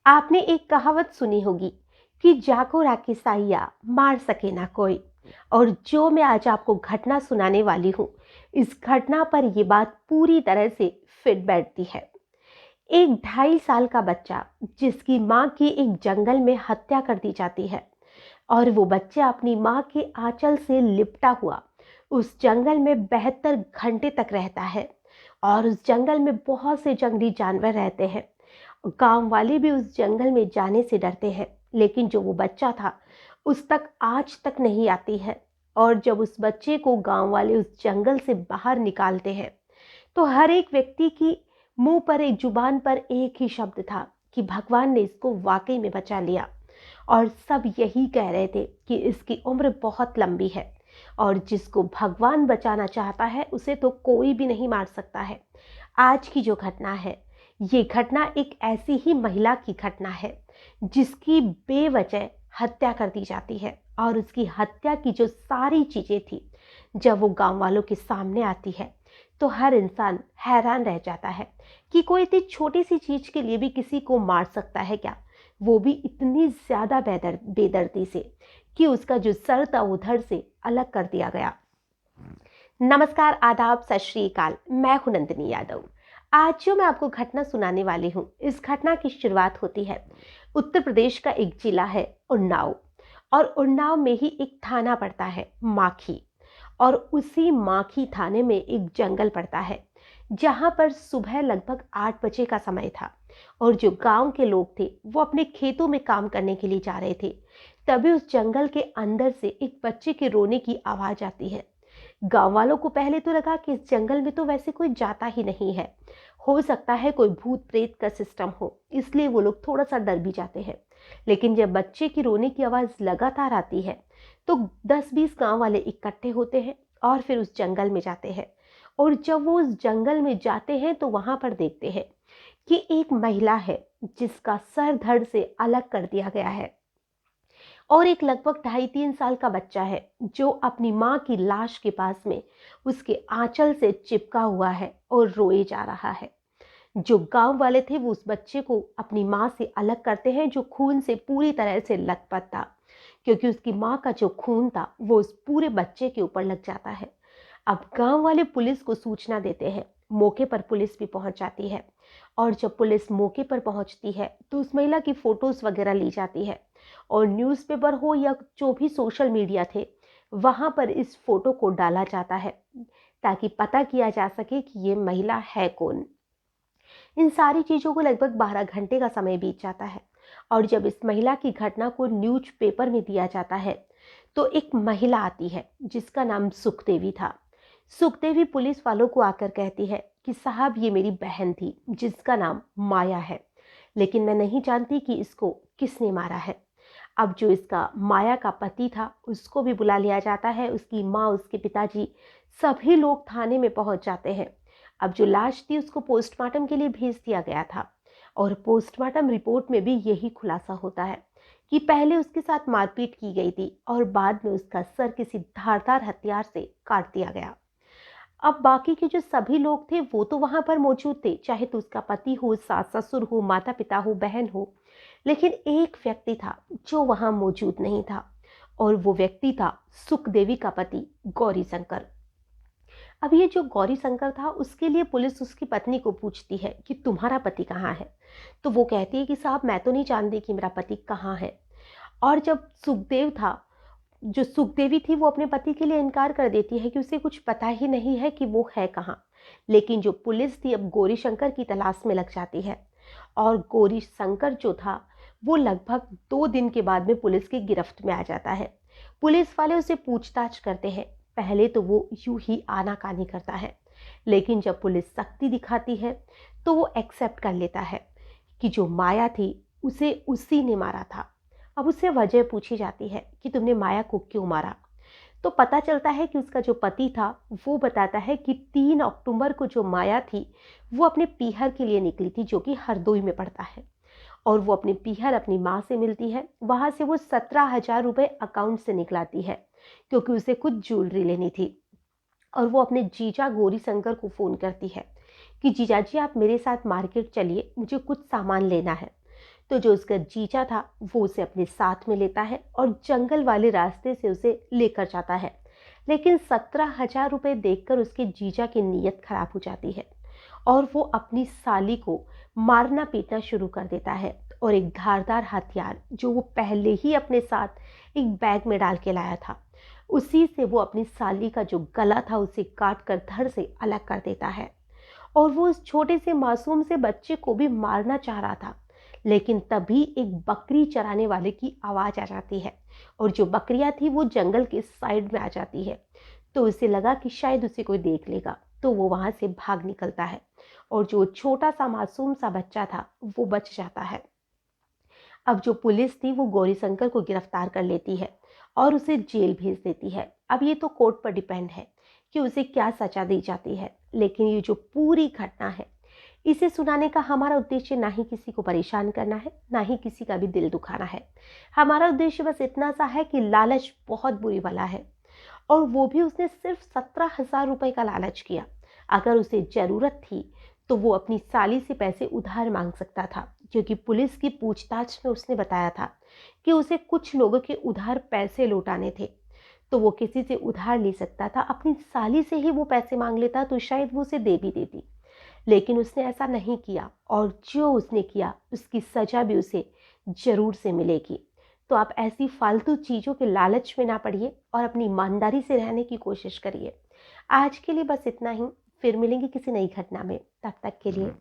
आपने एक कहावत सुनी होगी कि जाको राखी साइया मार सके ना कोई। और जो मैं आज आपको घटना सुनाने वाली हूँ, इस घटना पर यह बात पूरी तरह से फिट बैठती है। एक 2.5 साल का बच्चा जिसकी माँ की एक जंगल में हत्या कर दी जाती है और वो बच्चा अपनी माँ के आंचल से लिपटा हुआ उस जंगल में 72 घंटे तक रहता है। और उस जंगल में बहुत से जंगली जानवर रहते हैं। गांव वाले भी उस जंगल में जाने से डरते हैं, लेकिन जो वो बच्चा था उस तक आज तक नहीं आती है। और जब उस बच्चे को गांव वाले उस जंगल से बाहर निकालते हैं तो हर एक व्यक्ति की मुंह पर, एक जुबान पर एक ही शब्द था कि भगवान ने इसको वाकई में बचा लिया। और सब यही कह रहे थे कि इसकी उम्र बहुत लंबी है और जिसको भगवान बचाना चाहता है उसे तो कोई भी नहीं मार सकता है। आज की जो घटना है, ये घटना एक ऐसी ही महिला की घटना है जिसकी बेवजह हत्या कर दी जाती है। और उसकी हत्या की जो सारी चीजें थी, जब वो गांव वालों के सामने आती है तो हर इंसान हैरान रह जाता है कि कोई इतनी छोटी सी चीज के लिए भी किसी को मार सकता है क्या, वो भी इतनी ज्यादा बेदर्दी से कि उसका जो सर था उधर से अलग कर दिया गया। नमस्कार, आदाब, सत श्री अकाल। मैं हूं नंदिनी यादव। आज जो मैं आपको घटना सुनाने वाली हूं, इस घटना की शुरुआत होती है उत्तर प्रदेश का एक जिला है उन्नाव। और उन्नाव में ही एक थाना पड़ता है माखी। और उसी माखी थाने में एक जंगल पड़ता है जहां पर सुबह लगभग 8 बजे का समय था। और जो गांव के लोग थे वो अपने खेतों में काम करने के लिए जा रहे थे। तभी उस जंगल के अंदर से एक बच्चे के रोने की आवाज आती है। गांव वालों को पहले तो लगा कि इस जंगल में तो वैसे कोई जाता ही नहीं है, हो सकता है कोई भूत प्रेत का सिस्टम हो, इसलिए वो लोग थोड़ा सा डर भी जाते हैं। लेकिन जब बच्चे की रोने की आवाज लगातार आती है तो 10-20 गांव वाले इकट्ठे होते हैं और फिर उस जंगल में जाते हैं। और जब वो उस जंगल में जाते हैं तो वहां पर देखते हैं कि एक महिला है जिसका सर धड़ से अलग कर दिया गया है। और एक लगभग 2.5-3 साल का बच्चा है जो अपनी माँ की लाश के पास में उसके आंचल से चिपका हुआ है और रोए जा रहा है। जो गांव वाले थे वो उस बच्चे को अपनी माँ से अलग करते हैं, जो खून से पूरी तरह से लथपथ था, क्योंकि उसकी माँ का जो खून था वो उस पूरे बच्चे के ऊपर लग जाता है। अब गांव वाले पुलिस को सूचना देते हैं। मौके पर पुलिस भी पहुंच जाती है। और जब पुलिस मौके पर पहुंचती है तो उस महिला की फोटोज वगैरह ली जाती है। और न्यूज़पेपर हो या जो भी सोशल मीडिया थे, वहां पर इस फोटो को डाला जाता है ताकि पता किया जा सके कि ये महिला है कौन। इन सारी चीजों को लगभग 12 घंटे का समय बीत जाता है। और जब इस महिला की घटना को न्यूज पेपर में दिया जाता है तो एक महिला आती है जिसका नाम सुखदेवी था। सुखदेवी पुलिस वालों को आकर कहती है कि साहब, ये मेरी बहन थी जिसका नाम माया है, लेकिन मैं नहीं जानती कि इसको किसने मारा है। अब जो इसका माया का पति था उसको भी बुला लिया जाता है। उसकी माँ, उसके पिताजी, सभी लोग थाने में पहुंच जाते हैं। अब जो लाश थी उसको पोस्टमार्टम के लिए भेज दिया गया था। और पोस्टमार्टम रिपोर्ट में भी यही खुलासा होता है कि पहले उसके साथ मारपीट की गई थी और बाद में उसका सर किसी धारदार हथियार से काट दिया गया। अब बाकी के जो सभी लोग थे वो तो वहां पर मौजूद थे, चाहे तो उसका पति हो, सास ससुर हो, माता पिता हो, बहन हो। लेकिन एक व्यक्ति था जो वहां मौजूद नहीं था, और वो व्यक्ति था सुखदेवी का पति गौरी शंकर। अब ये जो गौरी शंकर था, उसके लिए पुलिस उसकी पत्नी को पूछती है कि तुम्हारा पति कहाँ है। तो वो कहती है कि साहब, मैं तो नहीं जानती कि मेरा पति कहाँ है। और जब सुखदेव था, जो सुखदेवी थी, वो अपने पति के लिए इनकार कर देती है कि उसे कुछ पता ही नहीं है कि वो है कहाँ। लेकिन जो पुलिस थी अब गौरी शंकर की तलाश में लग जाती है। और गौरी शंकर जो था वो लगभग 2 दिन के बाद में पुलिस की गिरफ्त में आ जाता है। पुलिस वाले उसे पूछताछ करते हैं। पहले तो वो यूं ही आनाकानी करता है, लेकिन जब पुलिस सख्ती दिखाती है तो वो एक्सेप्ट कर लेता है कि जो माया थी उसे उसी ने मारा था। अब उससे वजह पूछी जाती है कि तुमने माया को क्यों मारा। तो पता चलता है कि उसका जो पति था वो बताता है कि 3 अक्टूबर को जो माया थी वो अपने पीहर के लिए निकली थी, जो कि हरदोई में पड़ता है। और वो अपने पीहर अपनी माँ से मिलती है। वहां से वो 17,000 रुपए अकाउंट से निकलाती है, क्योंकि उसे कुछ ज्वेलरी लेनी थी। और वो अपने जीजा गौरी शंकर को फोन करती है कि जीजा जी, आप मेरे साथ मार्केट चलिए, मुझे कुछ सामान लेना है। तो जो उसका जीजा था वो उसे अपने साथ में लेता है और जंगल वाले रास्ते से उसे लेकर जाता है। लेकिन 17,000 रुपये देखकर उसके जीजा की नीयत खराब हो जाती है और वो अपनी साली को मारना पीटना शुरू कर देता है और एक धारदार हथियार जो वो पहले ही अपने साथ एक बैग में डाल के लाया था, उसी से वो अपनी साली का जो गला था उसे काट कर धड़ से अलग कर देता है। और वो उस छोटे से मासूम से बच्चे को भी मारना चाह रहा था, लेकिन तभी एक बकरी चराने वाले की आवाज़ आ जाती है और जो बकरियां थी वो जंगल के साइड में आ जाती है। तो उसे लगा कि शायद उसे कोई देख लेगा, तो वो वहाँ से भाग निकलता है और जो छोटा सा मासूम सा बच्चा था वो बच जाता है। अब जो पुलिस थी वो गौरीशंकर को गिरफ्तार कर लेती है और उसे जेल भेज देती है। अब ये तो कोर्ट पर डिपेंड है कि उसे क्या सजा दी जाती है, लेकिन ये जो पूरी घटना है इसे सुनाने का हमारा उद्देश्य ना ही किसी को परेशान करना है, ना ही किसी का भी दिल दुखाना है। हमारा उद्देश्य बस इतना सा है कि लालच बहुत बुरी बला है और वो भी उसने सिर्फ 17,000 रुपये का लालच किया। अगर उसे ज़रूरत थी तो वो अपनी साली से पैसे उधार मांग सकता था, क्योंकि पुलिस की पूछताछ में उसने बताया था कि उसे कुछ लोगों के उधार पैसे लौटाने थे। तो वो किसी से उधार ले सकता था, अपनी साली से ही वो पैसे मांग लेता तो शायद वो उसे दे भी देती। लेकिन उसने ऐसा नहीं किया और जो उसने किया उसकी सजा भी उसे ज़रूर से मिलेगी। तो आप ऐसी फालतू चीज़ों के लालच में ना पड़िए और अपनी ईमानदारी से रहने की कोशिश करिए। आज के लिए बस इतना ही, फिर मिलेंगे किसी नई घटना में। तब तक के लिए